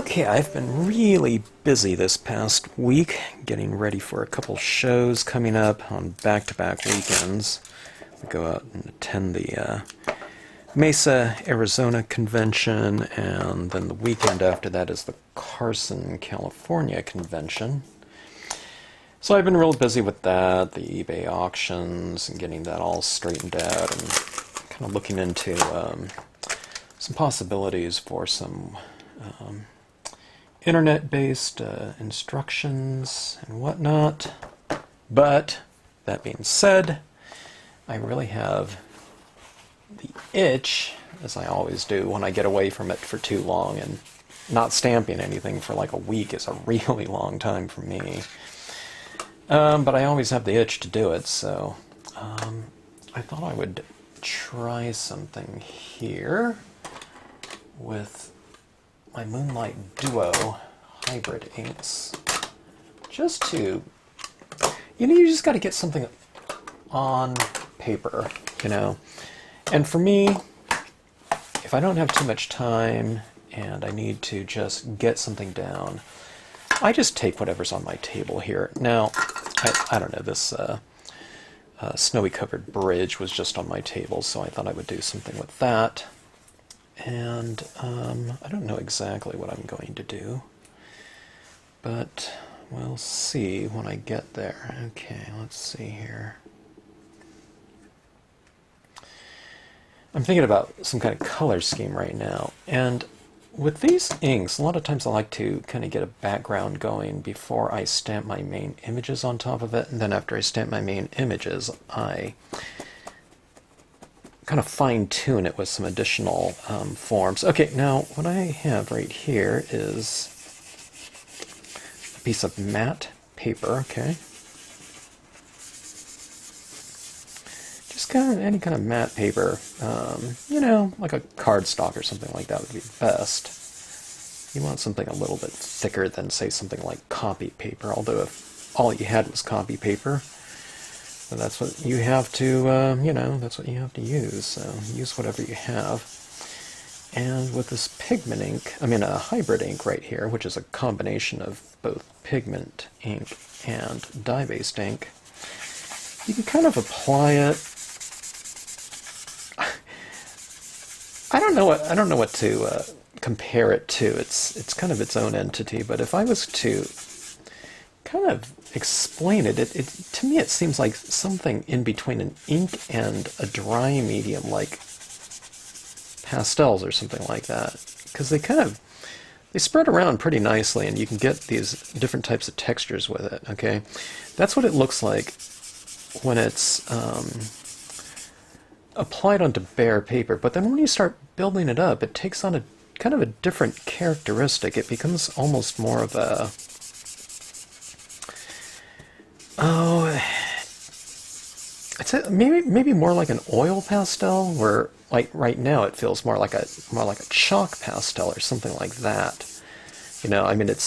Okay, I've been really busy this past week getting ready for a couple shows coming up on back-to-back weekends. We go out and attend the Mesa, Arizona convention, and then the weekend after that is the Carson, California convention. So I've been real busy with that, the eBay auctions, and getting that all straightened out, and kind of looking into some possibilities for some internet-based instructions and whatnot. But that being said, I really have the itch, as I always do when I get away from it for too long, and not stamping anything for like a week is a really long time for me. But I always have the itch to do it, so I thought I would try something here with my Moonlight Duo hybrid inks. Just to, you just got to get something on paper, And for me, if I don't have too much time and I need to just get something down, I just take whatever's on my table here. Now, I don't know, this snowy covered bridge was just on my table, so I thought I would do something with that. And I don't know exactly what I'm going to do, but we'll see when I get there. Okay, let's see here. I'm thinking about some kind of color scheme right now, and with these inks, a lot of times I like to kind of get a background going before I stamp my main images on top of it, and then after I stamp my main images, I kind of fine-tune it with some additional forms. Okay, now what I have right here is a piece of matte paper, okay? Just kind of any kind of matte paper, like a cardstock or something like that would be best. You want something a little bit thicker than, say, something like copy paper, although if all you had was copy paper, then that's what you have to, that's what you have to use, so use whatever you have. And with this pigment ink, a hybrid ink right here, which is a combination of both pigment ink and dye-based ink, you can kind of apply it. I don't know what to compare it to. It's kind of its own entity, but if I was to kind of explain it, to me it seems like something in between an ink and a dry medium, like pastels or something like that, because they spread around pretty nicely, and you can get these different types of textures with it. Okay, that's what it looks like when it's applied onto bare paper, but then when you start building it up, it takes on a kind of a different characteristic. It becomes almost more of a, maybe more like an oil pastel, where like right now it feels more like a chalk pastel or something like that. It's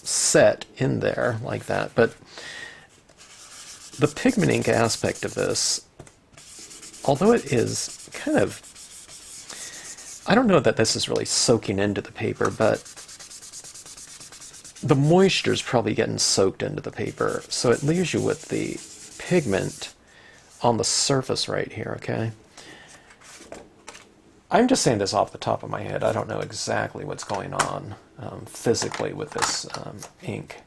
set in there like that, but the pigment ink aspect of this, although it is kind of, I don't know that this is really soaking into the paper, but the moisture is probably getting soaked into the paper, so it leaves you with the pigment on the surface right here, okay? I'm just saying this off the top of my head. I don't know exactly what's going on physically with this ink.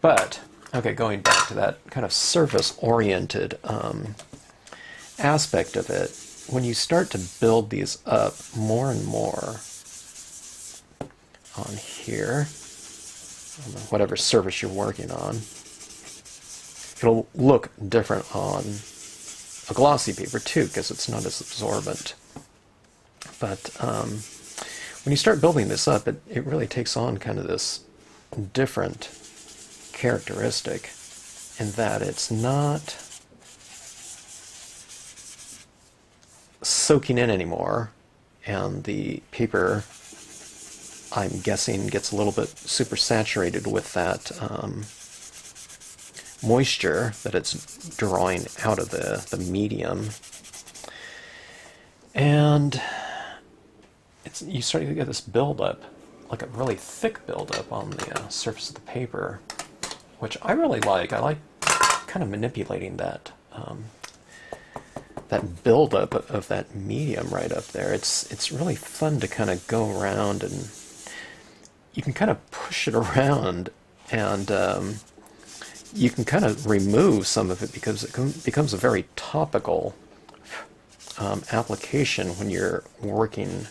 But, okay, going back to that kind of surface-oriented aspect of it, when you start to build these up more and more on here, on whatever surface you're working on, it'll look different on a glossy paper too, because it's not as absorbent. But when you start building this up, it really takes on kind of this different characteristic in that it's not soaking in anymore, and the paper, I'm guessing, gets a little bit super saturated with that moisture that it's drawing out of the medium, and you start to get this buildup like a really thick buildup on the surface of the paper, which I really like. I like kind of manipulating that that buildup of that medium right up there. It's really fun to kind of go around, and you can kind of push it around, and you can kind of remove some of it because it becomes a very topical application when you're working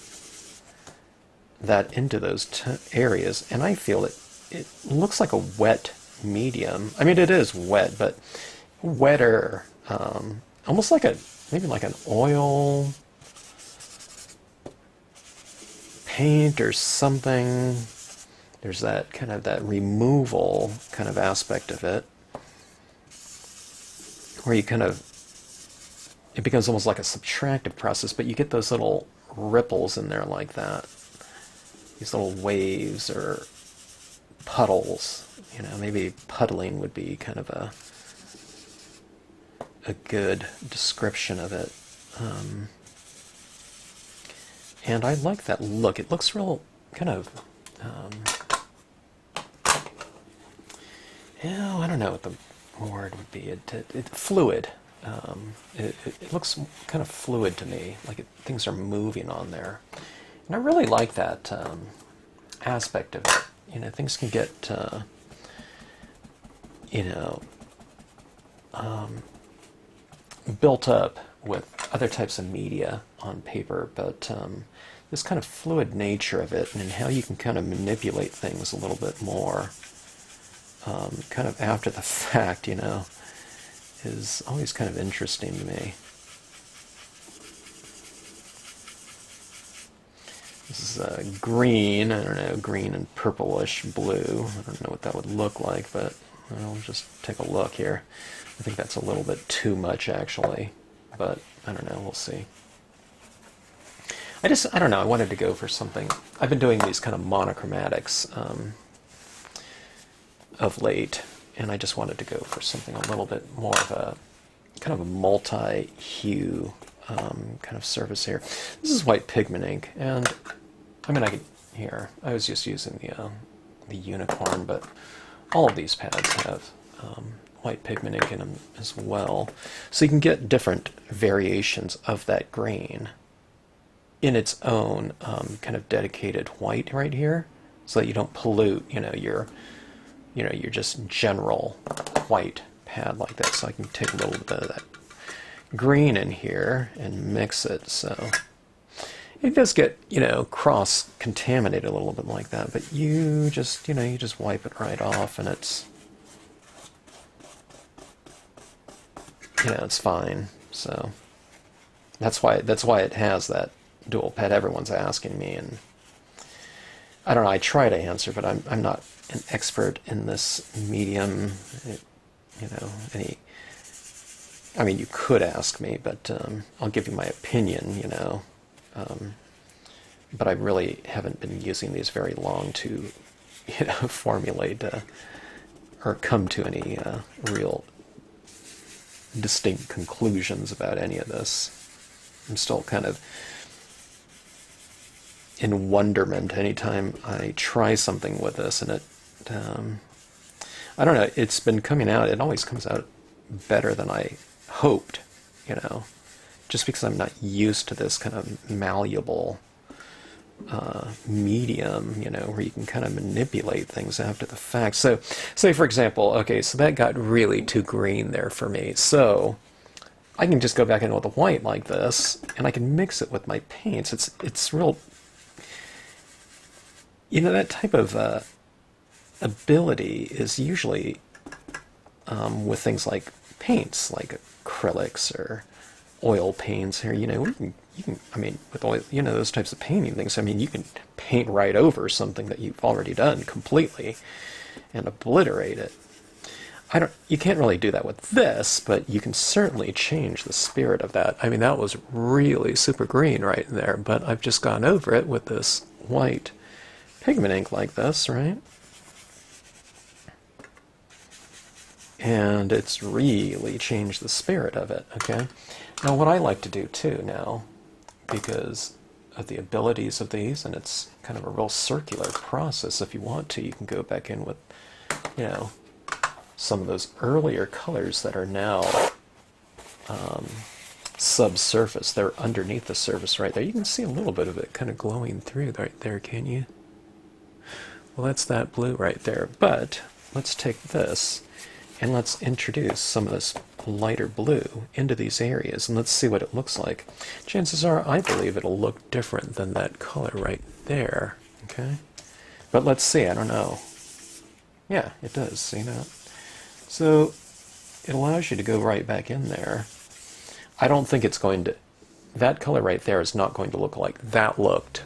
that into those areas. And I feel it looks like a wet medium. I mean, it is wet, but wetter, almost like maybe like an oil paint or something. There's that kind of that removal kind of aspect of it, where you kind of, it becomes almost like a subtractive process, but you get those little ripples in there like that. These little waves or puddles. You know, maybe puddling would be kind of a good description of it. And I like that look. It looks real kind of, I don't know what the word would be. Fluid. It looks kind of fluid to me, like things are moving on there. And I really like that aspect of it. You know, things can get, built up with other types of media on paper, but this kind of fluid nature of it and how you can kind of manipulate things a little bit more, kind of after the fact, you know, is always kind of interesting to me. This is green, I don't know, green and purplish blue. I don't know what that would look like, but I'll just take a look here. I think that's a little bit too much, actually, but I don't know, we'll see. I don't know, I wanted to go for something. I've been doing these kind of monochromatics of late, and I just wanted to go for something a little bit more of a kind of a multi-hue kind of surface here. This is white pigment ink, and I mean, I was just using the unicorn, but all of these pads have white pigment ink in them as well, so you can get different variations of that grain in its own kind of dedicated white right here, so that you don't pollute, your just general white pad like that. So I can take a little bit of that green in here and mix it, so it does get, cross-contaminated a little bit like that, but you just wipe it right off, and it's, it's fine. So that's why it has that dual pad. Everyone's asking me, and I don't know, I try to answer, but I'm not an expert in this medium. I mean, you could ask me, but I'll give you my opinion, but I really haven't been using these very long to, formulate or come to any real distinct conclusions about any of this. I'm still kind of in wonderment anytime I try something with this, and it, I don't know, it's been coming out, it always comes out better than I hoped, just because I'm not used to this kind of malleable medium, where you can kind of manipulate things after the fact. So, say for example, okay, so that got really too green there for me, so I can just go back in with a white like this, and I can mix it with my paints. It's real, that type of ability is usually with things like paints, like acrylics or oil paints here, you can, I mean, with oil, those types of painting things, I mean, you can paint right over something that you've already done completely and obliterate it. You can't really do that with this, but you can certainly change the spirit of that. I mean, that was really super green right there, but I've just gone over it with this white pigment ink like this, right? And it's really changed the spirit of it, okay? Now, what I like to do too now, because of the abilities of these, and it's kind of a real circular process. If you want to, you can go back in with, you know, some of those earlier colors that are now subsurface. They're underneath the surface right there. You can see a little bit of it kind of glowing through right there, can you? Well, that's that blue right there. But let's take this and let's introduce some of this lighter blue into these areas, and let's see what it looks like. Chances are, I believe it'll look different than that color right there, okay? But let's see, I don't know. Yeah, it does, see that? So it allows you to go right back in there. I don't think it's going to, that color right there is not going to look like that looked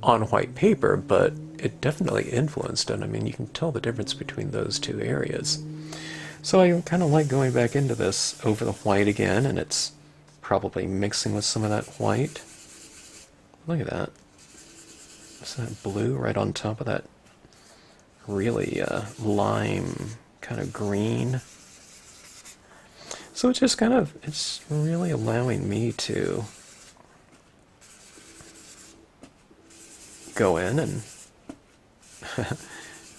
on white paper, but it definitely influenced it. I mean, you can tell the difference between those two areas. So I kind of like going back into this over the white again, and it's probably mixing with some of that white. Look at that. Is that blue right on top of that really lime kind of green? So it's just kind of, it's really allowing me to go in and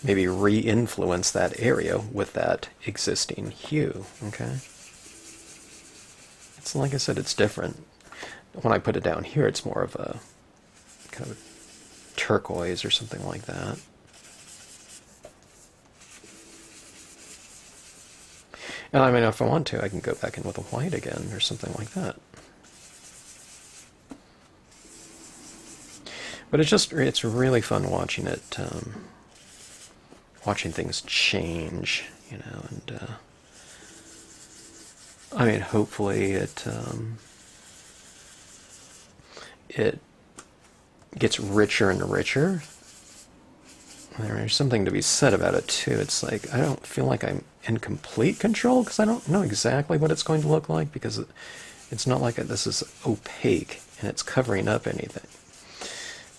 maybe re-influence that area with that existing hue, okay? It's like I said, it's different. When I put it down here, it's more of a kind of turquoise or something like that. And I mean, if I want to, I can go back in with a white again or something like that. But it's really fun watching it, watching things change, you know, and I mean, hopefully it gets richer and richer. There's something to be said about it too. It's like, I don't feel like I'm in complete control because I don't know exactly what it's going to look like, because it's not like this is opaque and it's covering up anything.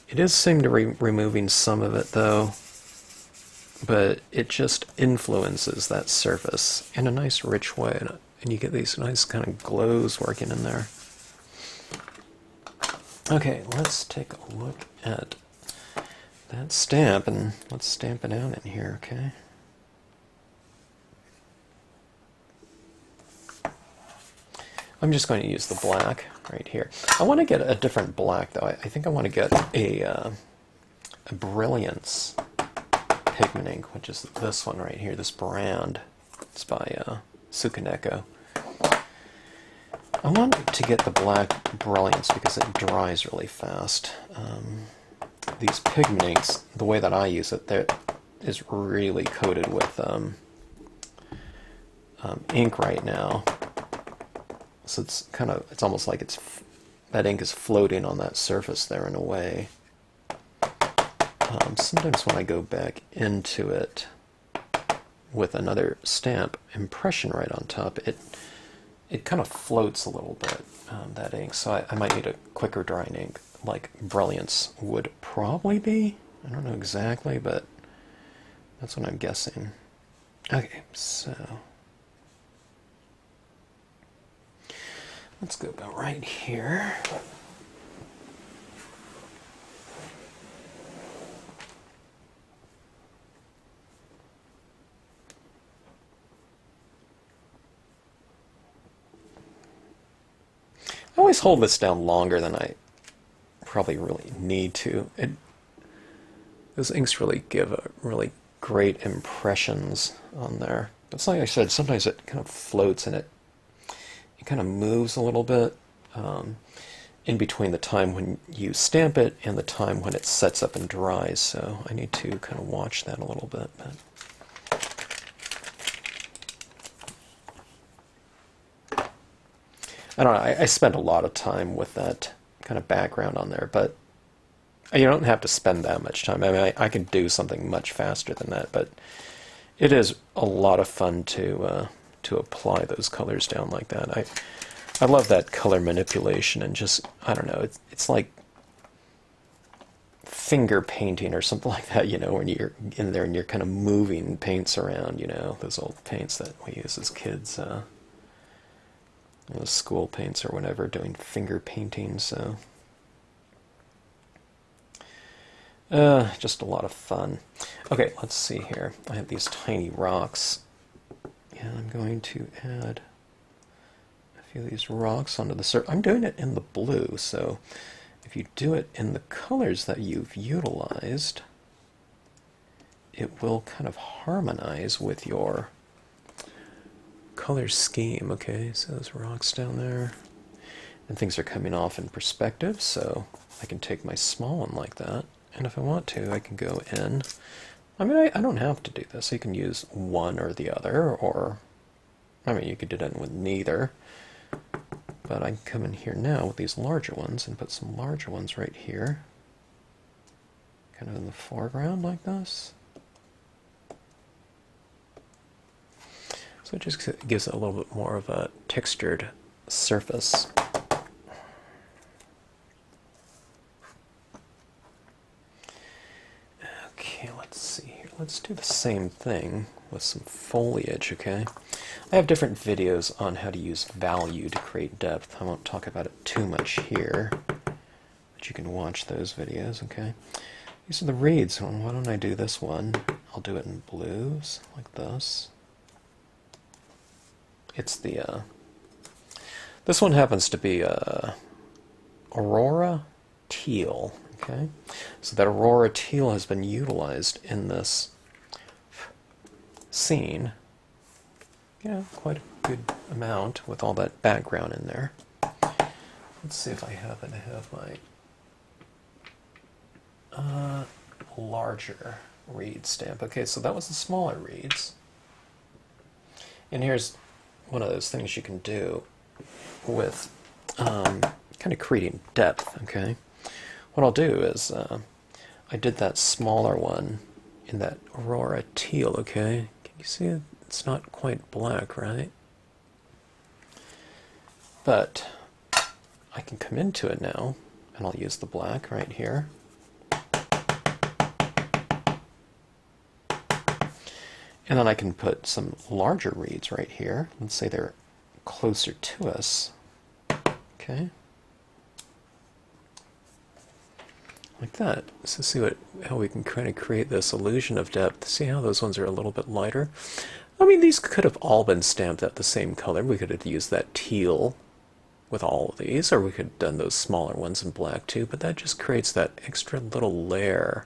It is seem to removing some of it though, but it just influences that surface in a nice rich way, and you get these nice kind of glows working in there. Okay, let's take a look at that stamp, and let's stamp it out in here, okay? I'm just going to use the black right here. I want to get a different black, though. I think I want to get a Brilliance pigment ink, which is this one right here, this brand. It's by Tsukaneko. I want to get the black Brilliance because it dries really fast. These pigment inks, the way that I use it, that is really coated with ink right now. So it's almost like that ink is floating on that surface there in a way. Sometimes when I go back into it with another stamp impression right on top, it kind of floats a little bit, that ink. So I might need a quicker drying ink, like Brilliance would probably be. I don't know exactly, but that's what I'm guessing. Okay, so let's go about right here. I always hold this down longer than I probably really need to. Those inks really give a really great impressions on there. But it's like I said, sometimes it kind of floats and it kind of moves a little bit in between the time when you stamp it and the time when it sets up and dries. So I need to kind of watch that a little bit. But I don't know, I spend a lot of time with that kind of background on there, but you don't have to spend that much time. I mean, I can do something much faster than that, but it is a lot of fun to apply those colors down like that. I love that color manipulation, and just, I don't know, it's like finger painting or something like that, you know, when you're in there and you're kind of moving paints around, you know, those old paints that we use as kids, those school paints or whatever, doing finger painting. So Just a lot of fun. Okay, let's see here. I have these tiny rocks, and I'm going to add a few of these rocks onto the surface. I'm doing it in the blue, so if you do it in the colors that you've utilized, it will kind of harmonize with your color scheme. Okay, so those rocks down there, and things are coming off in perspective, so I can take my small one like that, and if I want to, I can go in. I mean, I don't have to do this. You can use one or the other, or, I mean, you could do it with neither. But I can come in here now with these larger ones and put some larger ones right here, kind of in the foreground like this. So it just gives it a little bit more of a textured surface. Okay, let's see here. Let's do the same thing with some foliage, okay? I have different videos on how to use value to create depth. I won't talk about it too much here, but you can watch those videos, okay? These are the reeds. Why don't I do this one? I'll do it in blues, like this. It's the, this one happens to be Aurora Teal, okay? So that Aurora Teal has been utilized in this scene, quite a good amount with all that background in there. Let's see if I happen to have my larger reed stamp. Okay, so that was the smaller reeds. And here's one of those things you can do with kind of creating depth, okay? What I'll do is, I did that smaller one in that Aurora Teal, okay? Can you see it? It's not quite black, right? But I can come into it now, and I'll use the black right here. And then I can put some larger reeds right here. Let's say they're closer to us. Okay. Like that. So see how we can kind of create this illusion of depth. See how those ones are a little bit lighter? I mean, these could have all been stamped at the same color. We could have used that teal with all of these, or we could have done those smaller ones in black too, but that just creates that extra little layer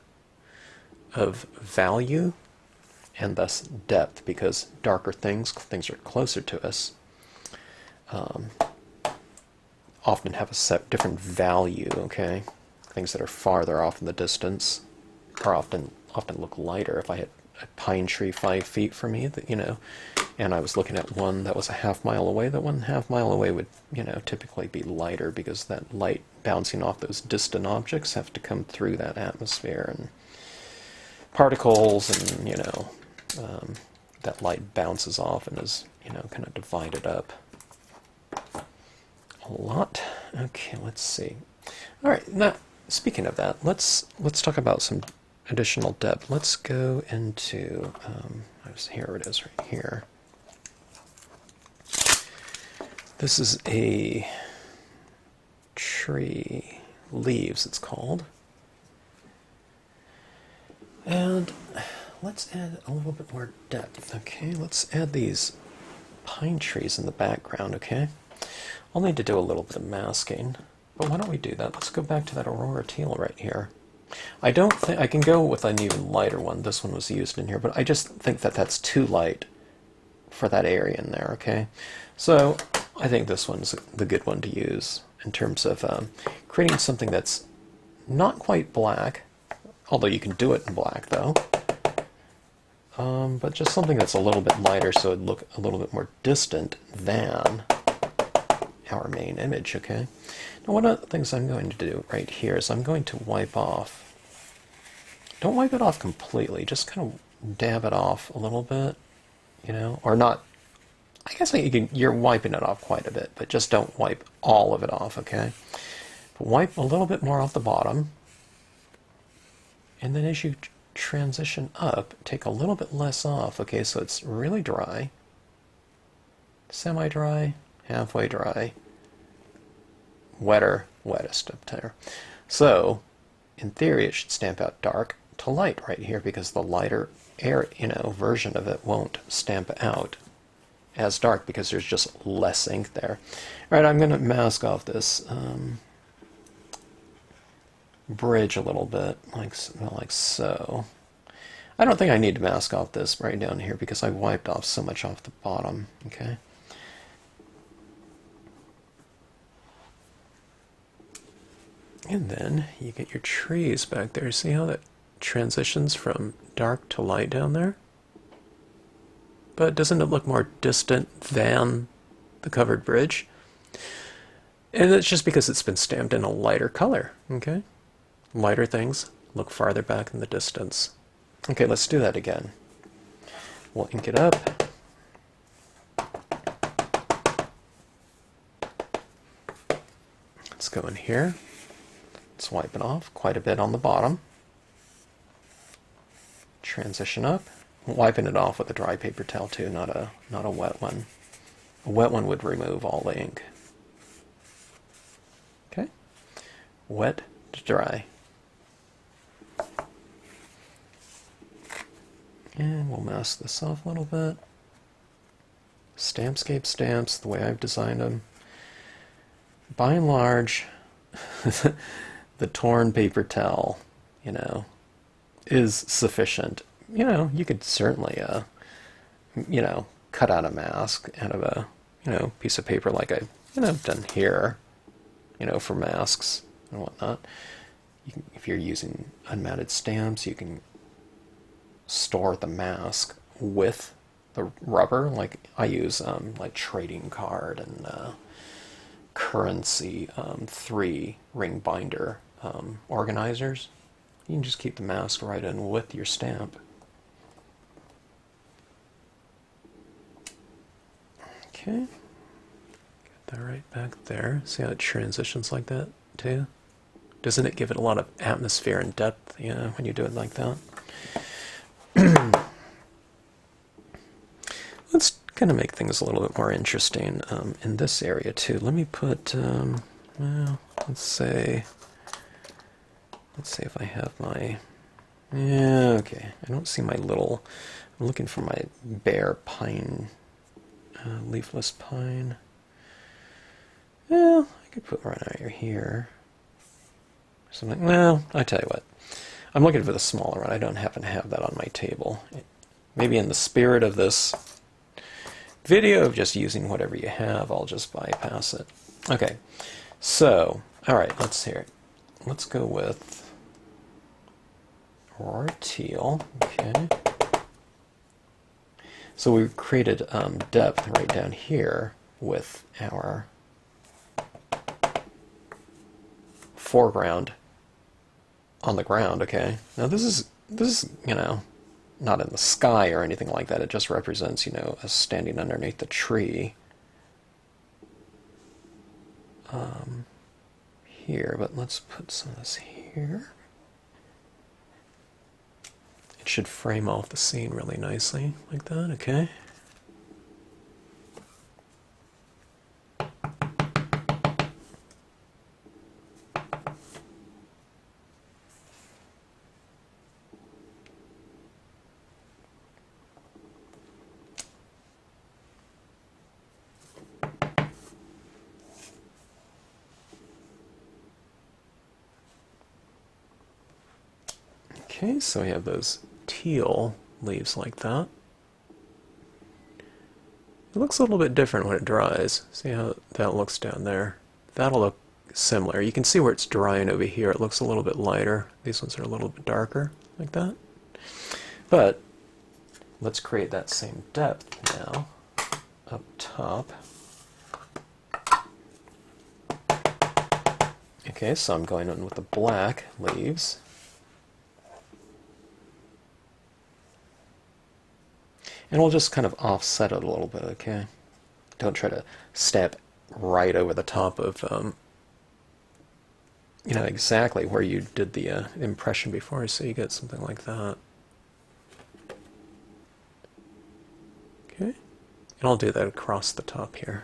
of value and thus depth, because darker things are closer to us, often have a different value, okay? Things that are farther off in the distance are often look lighter. If I had a pine tree 5 feet from me, and I was looking at one that was a half-mile away, that 1.5 mile away would, typically be lighter, because that light bouncing off those distant objects have to come through that atmosphere, and particles, and, that light bounces off and is, kind of divided up a lot. Okay, let's see. All right, now, speaking of that, let's talk about some additional depth. Let's go into, here it is right here. This is a tree, leaves it's called. And let's add a little bit more depth, okay? Let's add these pine trees in the background, okay? I'll need to do a little bit of masking, but why don't we do that? Let's go back to that Aurora Teal right here. I don't think I can go with an even lighter one. This one was used in here, but I just think that that's too light for that area in there, okay? So I think this one's the good one to use in terms of creating something that's not quite black, although you can do it in black though, but just something that's a little bit lighter so it'd look a little bit more distant than our main image, okay? Now one of the things I'm going to do right here is I'm going to wipe off. Don't wipe it off completely, just kind of dab it off a little bit, or not. I guess you're wiping it off quite a bit, but just don't wipe all of it off, okay? But wipe a little bit more off the bottom, and then as you transition up, take a little bit less off, okay, so it's really dry, semi-dry, halfway dry, wettest up there. So in theory, it should stamp out dark to light right here because the lighter air, version of it won't stamp out as dark because there's just less ink there. All right, I'm going to mask off this bridge a little bit, like so. I don't think I need to mask off this right down here because I wiped off so much off the bottom, okay? And then you get your trees back there. See how that transitions from dark to light down there? But doesn't it look more distant than the covered bridge? And it's just because it's been stamped in a lighter color, okay? Lighter things look farther back in the distance. Okay, let's do that again. We'll ink it up. Let's go in here. Let's wipe it off quite a bit on the bottom. Transition up. Wiping it off with a dry paper towel too, not a wet one. A wet one would remove all the ink. Okay. Wet to dry. And we'll mask this off a little bit. Stampscape stamps, the way I've designed them. By and large, the torn paper towel, is sufficient. You could certainly, cut out a mask out of a, piece of paper like I've done here, for masks and whatnot. If you're using unmatted stamps, you can store the mask with the rubber. Like I use like trading card and currency 3 ring binder organizers. You can just keep the mask right in with your stamp. Okay, get that right back there. See how it transitions like that too? Doesn't it give it a lot of atmosphere and depth, when you do it like that? Let's kind of make things a little bit more interesting in this area too. Let me put, well, let's see if I have my, yeah, okay. I don't see my little, I'm looking for my bare pine, leafless pine. Well, I could put right out here. Something, well, I tell you what. I'm looking for the smaller one. I don't happen to have that on my table. Maybe in the spirit of this video of just using whatever you have, I'll just bypass it. Okay, so, alright, let's hear it. Let's go with Aurora Teal, okay. So we created depth right down here with our foreground on the ground, okay. Now this is, not in the sky or anything like that. It just represents, us standing underneath the tree here. But let's put some of this here. It should frame off the scene really nicely, like that, okay? Okay, so we have those teal leaves like that. It looks a little bit different when it dries. See how that looks down there? That'll look similar. You can see where it's drying over here. It looks a little bit lighter. These ones are a little bit darker, like that. But let's create that same depth now up top. Okay, so I'm going in with the black leaves. And we'll just kind of offset it a little bit, okay? Don't try to stamp right over the top of, exactly where you did the impression before, so you get something like that. Okay, and I'll do that across the top here.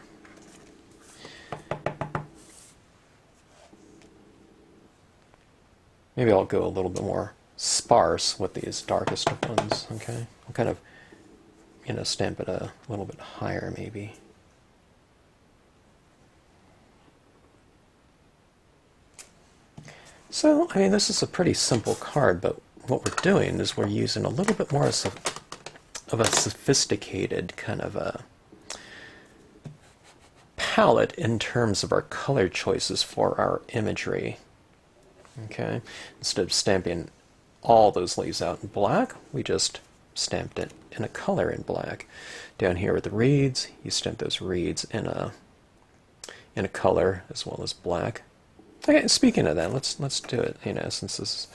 Maybe I'll go a little bit more sparse with these darkest ones, okay? I'll kind of, you know, stamp it a little bit higher maybe. So, I mean, this is a pretty simple card, but what we're doing is we're using a little bit more of a sophisticated kind of a palette in terms of our color choices for our imagery. Okay, instead of stamping all those leaves out in black, we just stamped it in a color in black. Down here with the reeds, you stamp those reeds in a color as well as black. Okay, speaking of that, let's do it. You know, since this,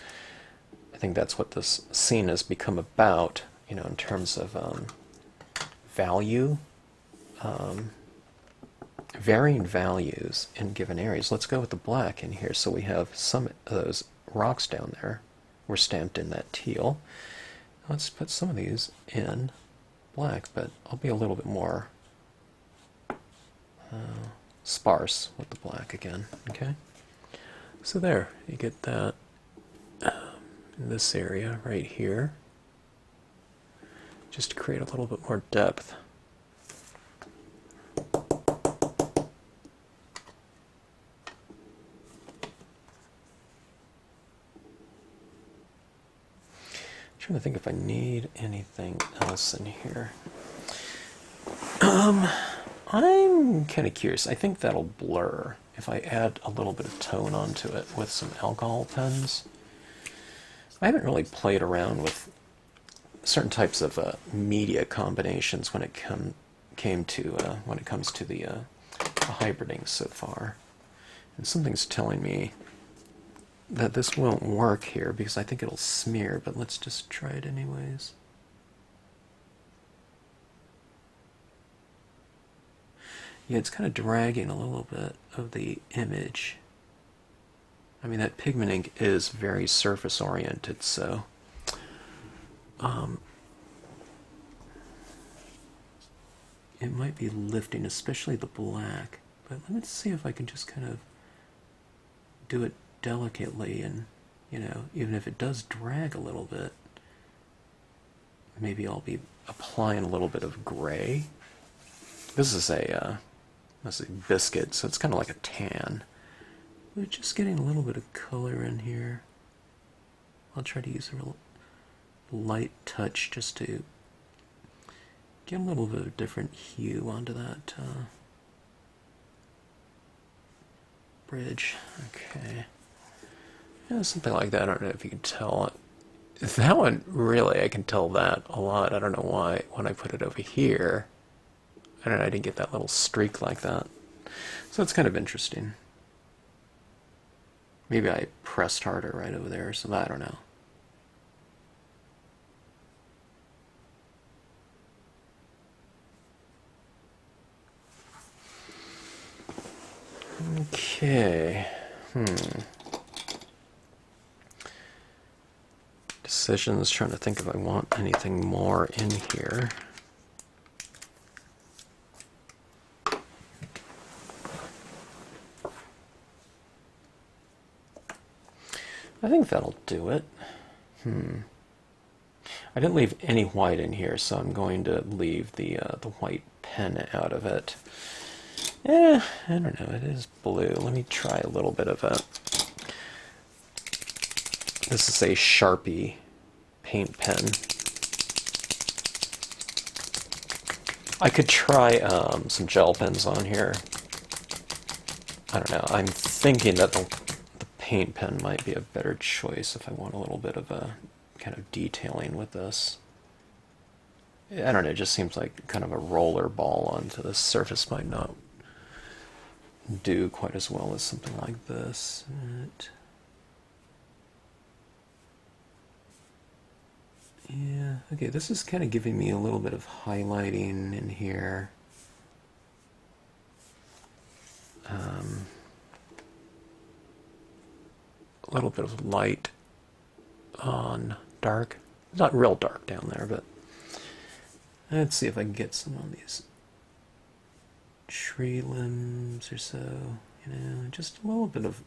I think that's what this scene has become about. You know, in terms of value, varying values in given areas. Let's go with the black in here. So we have some of those rocks down there were stamped in that teal. Let's put some of these in black, but I'll be a little bit more sparse with the black again. Okay. So there, you get that in this area right here, just to create a little bit more depth. I'm trying to think if I need anything else in here. I'm kind of curious. I think that'll blur if I add a little bit of tone onto it with some alcohol pens. I haven't really played around with certain types of media combinations when it comes to the hybriding so far, and something's telling me that this won't work here because I think it'll smear. But let's just try it anyways. Yeah, it's kind of dragging a little bit of the image. I mean, that pigment ink is very surface oriented, so it might be lifting, especially the black. But let me see if I can just kind of do it delicately, and, you know, even if it does drag a little bit, maybe I'll be applying a little bit of gray. This is a biscuit, so it's kind of like a tan. We're just getting a little bit of color in here. I'll try to use a real light touch just to get a little bit of different hue onto that bridge. Okay. Yeah, something like that. I don't know if you can tell. That one, really, I can tell that a lot. I don't know why. When I put it over here, I don't know, I didn't get that little streak like that. So it's kind of interesting. Maybe I pressed harder right over there, so I don't know. Okay. Decisions, trying to think if I want anything more in here. I think that'll do it. I didn't leave any white in here, so I'm going to leave the white pen out of it. I don't know, it is blue. Let me try a little bit of it. This is a Sharpie paint pen. I could try some gel pens on here. I don't know, I'm thinking that the paint pen might be a better choice if I want a little bit of a kind of detailing with this. I don't know, it just seems like kind of a roller ball onto the surface might not do quite as well as something like this. Yeah, okay, this is kind of giving me a little bit of highlighting in here. A little bit of light on dark. It's not real dark down there, but let's see if I can get some on these tree limbs or so. You know, just a little bit of,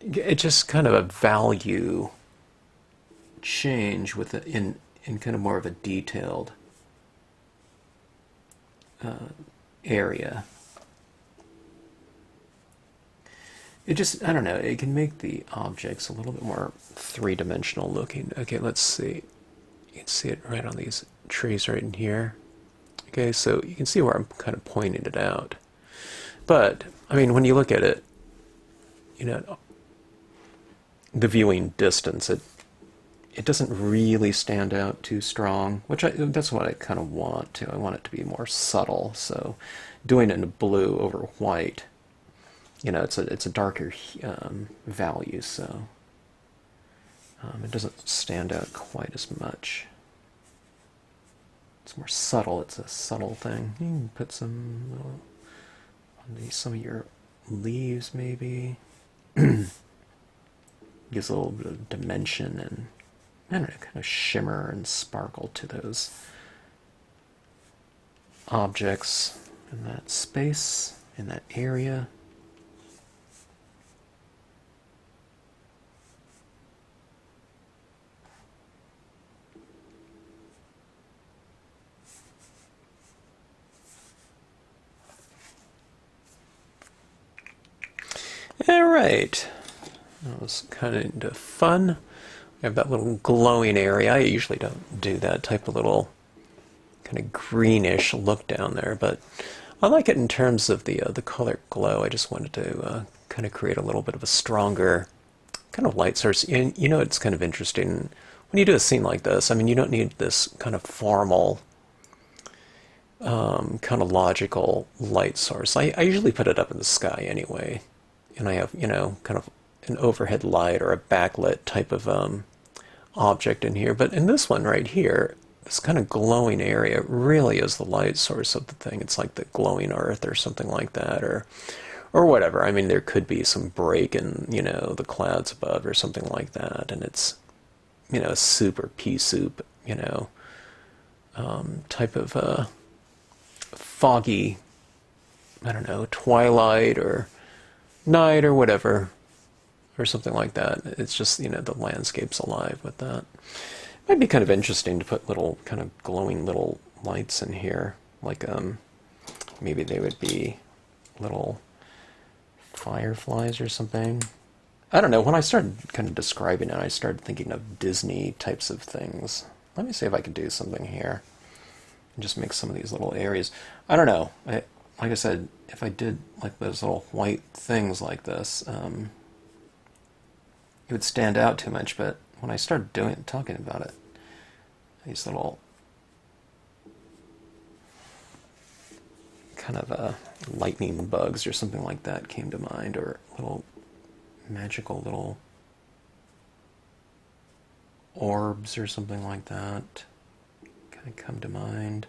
it's just kind of a value change with it in kind of more of a detailed area. It just, I don't know, it can make the objects a little bit more three-dimensional looking. Okay, let's see. You can see it right on these trees right in here. Okay, so you can see where I'm kind of pointing it out. But, I mean, when you look at it, you know, the viewing distance, it doesn't really stand out too strong, which that's what I kind of want to. I want it to be more subtle, so doing it in blue over white, you know, it's a darker value, so it doesn't stand out quite as much. It's more subtle. It's a subtle thing. You can put some on some of your leaves, maybe. Gives a little bit of dimension and, I don't know, kind of shimmer and sparkle to those objects in that space, in that area. All right, that was kind of fun. We have that little glowing area. I usually don't do that type of little kind of greenish look down there, but I like it in terms of the color glow. I just wanted to kind of create a little bit of a stronger kind of light source. And you know, it's kind of interesting when you do a scene like this. I mean, you don't need this kind of formal, kind of logical light source. I usually put it up in the sky anyway, and I have, you know, kind of an overhead light or a backlit type of object in here. But in this one right here, this kind of glowing area really is the light source of the thing. It's like the glowing earth or something like that, or whatever. I mean, there could be some break in, you know, the clouds above or something like that, and it's, you know, a super pea soup, you know, type of foggy, I don't know, twilight or night or whatever, or something like that. It's just, you know, the landscape's alive with that. Might be kind of interesting to put little kind of glowing little lights in here, like maybe they would be little fireflies or something. I don't know, when I started kind of describing it, I started thinking of Disney types of things. Let me see if I can do something here and just make some of these little areas. I don't know, like I said, if I did like those little white things like this, it would stand out too much, but when I started talking about it, these little kind of lightning bugs or something like that came to mind, or little magical little orbs or something like that kind of come to mind.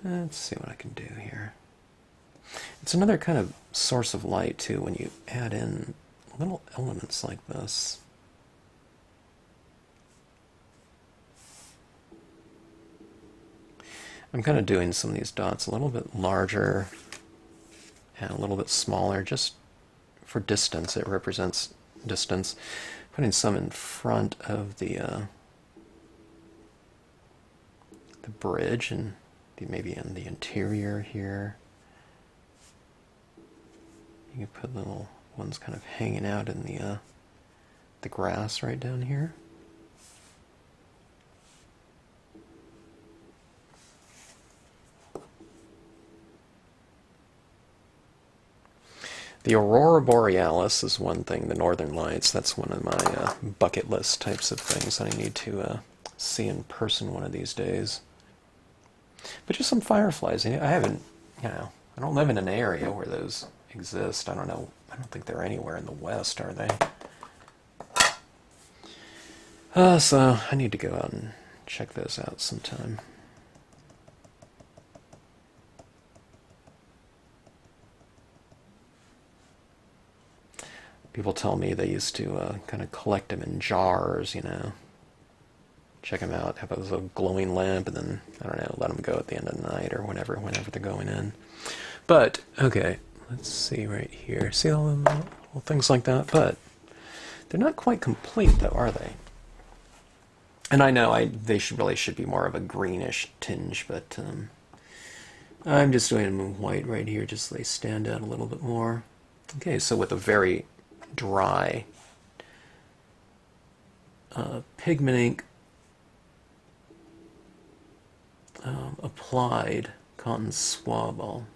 Let's see what I can do here. It's another kind of source of light too when you add in little elements like this. I'm kind of doing some of these dots a little bit larger and a little bit smaller just for distance. It represents distance. Putting some in front of the bridge and maybe in the interior here. You can put little ones kind of hanging out in the grass right down here. The Aurora Borealis is one thing, the Northern Lights, that's one of my bucket list types of things that I need to see in person one of these days. But just some fireflies. I haven't, you know, I don't live in an area where those exist. I don't know, I don't think they're anywhere in the West, are they? So I need to go out and check those out sometime. People tell me they used to kind of collect them in jars, you know. check them out, have a little glowing lamp, and then, I don't know, let them go at the end of the night or whenever they're going in. But, okay, let's see right here. See all the little things like that? But they're not quite complete, though, are they? And I know they should be more of a greenish tinge, but I'm just doing them in white right here just so they stand out a little bit more. Okay, so with a very dry pigment ink applied cotton swab, I'll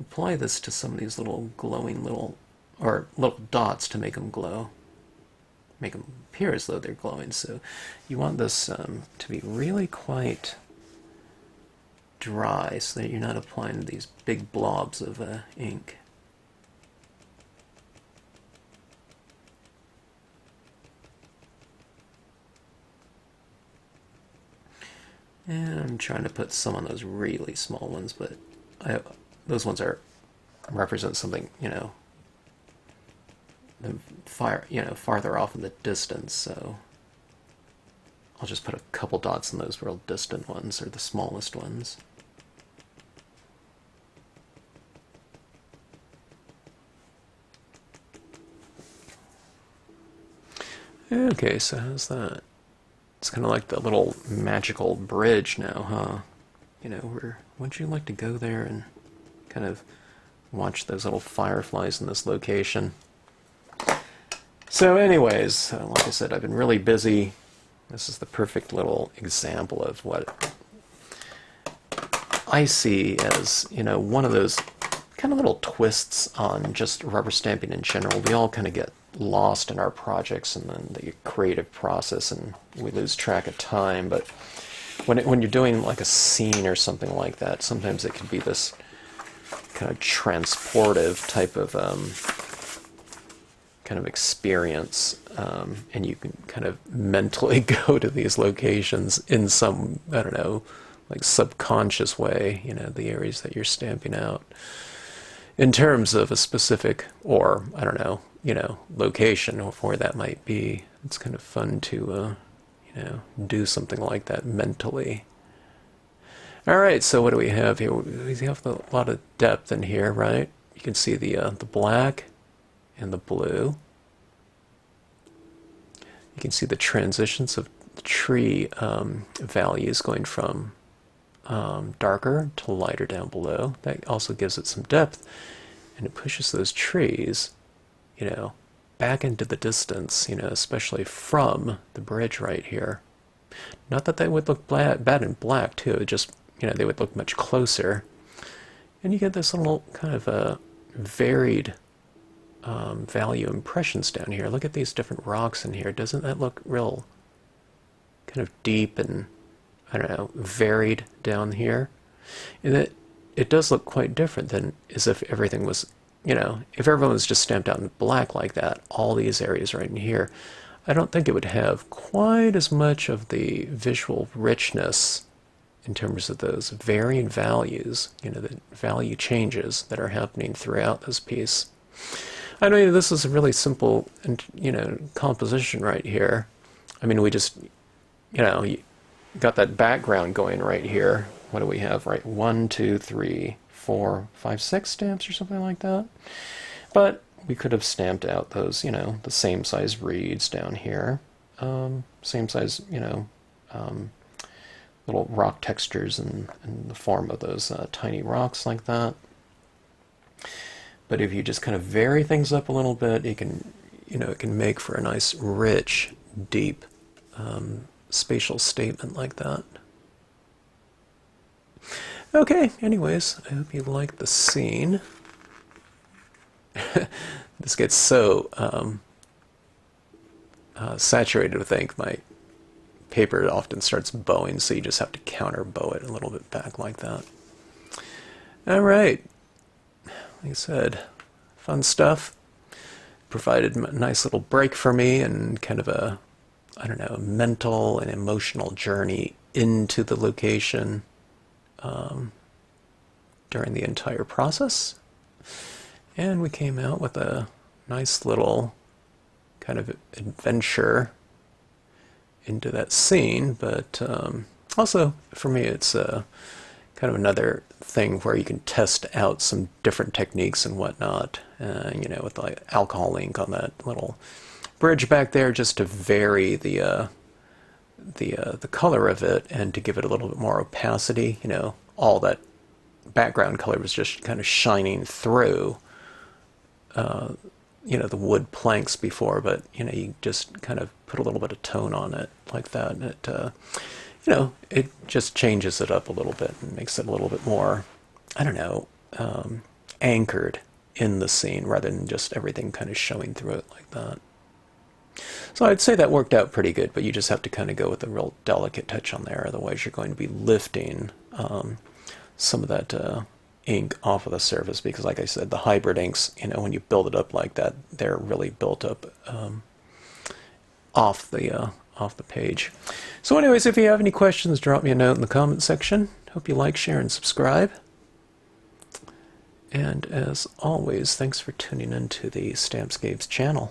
apply this to some of these little glowing little dots to make them glow, make them appear as though they're glowing. So you want this to be really quite dry so that you're not applying these big blobs of ink. And I'm trying to put some on those really small ones, but those ones represent something, farther off in the distance, so I'll just put a couple dots on those real distant ones, or the smallest ones. Okay, so how's that? It's kind of like the little magical bridge now, huh? Wouldn't you like to go there and kind of watch those little fireflies in this location? So anyways, like I said, I've been really busy. This is the perfect little example of what I see as, one of those kind of little twists on just rubber stamping in general. We all kind of get lost in our projects and then the creative process, and we lose track of time. But when you're doing like a scene or something like that, sometimes it can be this kind of transportive type of experience, and you can kind of mentally go to these locations in some, I don't know, like subconscious way, the areas that you're stamping out in terms of a specific, or I don't know, location or where that might be. It's kind of fun to do something like that mentally. All right, so what do we have here? We have a lot of depth in here, right? You can see the black and the blue. You can see the transitions of the tree values going from darker to lighter down below. That also gives it some depth, and it pushes those trees, back into the distance, especially from the bridge right here. Not that they would look bad in black too, it just, they would look much closer. And you get this little kind of varied value impressions down here. Look at these different rocks in here. Doesn't that look real kind of deep and, I don't know, varied down here? And it does look quite different than as if everything was, if everyone was just stamped out in black like that, all these areas right in here, I don't think it would have quite as much of the visual richness in terms of those varying values, the value changes that are happening throughout this piece. I mean, this is a really simple, composition right here. I mean, we just, you got that background going right here. What do we have, right? 1, 2, 3, 4, 5, 6 stamps or something like that. But we could have stamped out those, the same size reeds down here. Same size, little rock textures in the form of those tiny rocks like that. But if you just kind of vary things up a little bit, it can make for a nice, rich, deep spatial statement like that. Okay, anyways, I hope you liked the scene. This gets so saturated with ink, my paper often starts bowing, so you just have to counter bow it a little bit back like that. All right. Like I said, fun stuff. Provided a nice little break for me and kind of a, I don't know, mental and emotional journey into the location during the entire process. And we came out with a nice little kind of adventure into that scene, but also for me it's kind of another thing where you can test out some different techniques and whatnot, you know, with like alcohol ink on that little bridge back there, just to vary the color of it and to give it a little bit more opacity. You know, all that background color was just kind of shining through, you know, the wood planks before, but you know, you just kind of put a little bit of tone on it like that, and it, you know, it just changes it up a little bit and makes it a little bit more, I don't know, anchored in the scene rather than just everything kind of showing through it like that. So I'd say that worked out pretty good, but you just have to kind of go with a real delicate touch on there, otherwise you're going to be lifting some of that ink off of the surface, because like I said, the hybrid inks, you know, when you build it up like that, they're really built up off the page. So anyways, if you have any questions, drop me a note in the comment section. Hope you like, share, and subscribe. And as always, thanks for tuning in to the Stampscapes channel.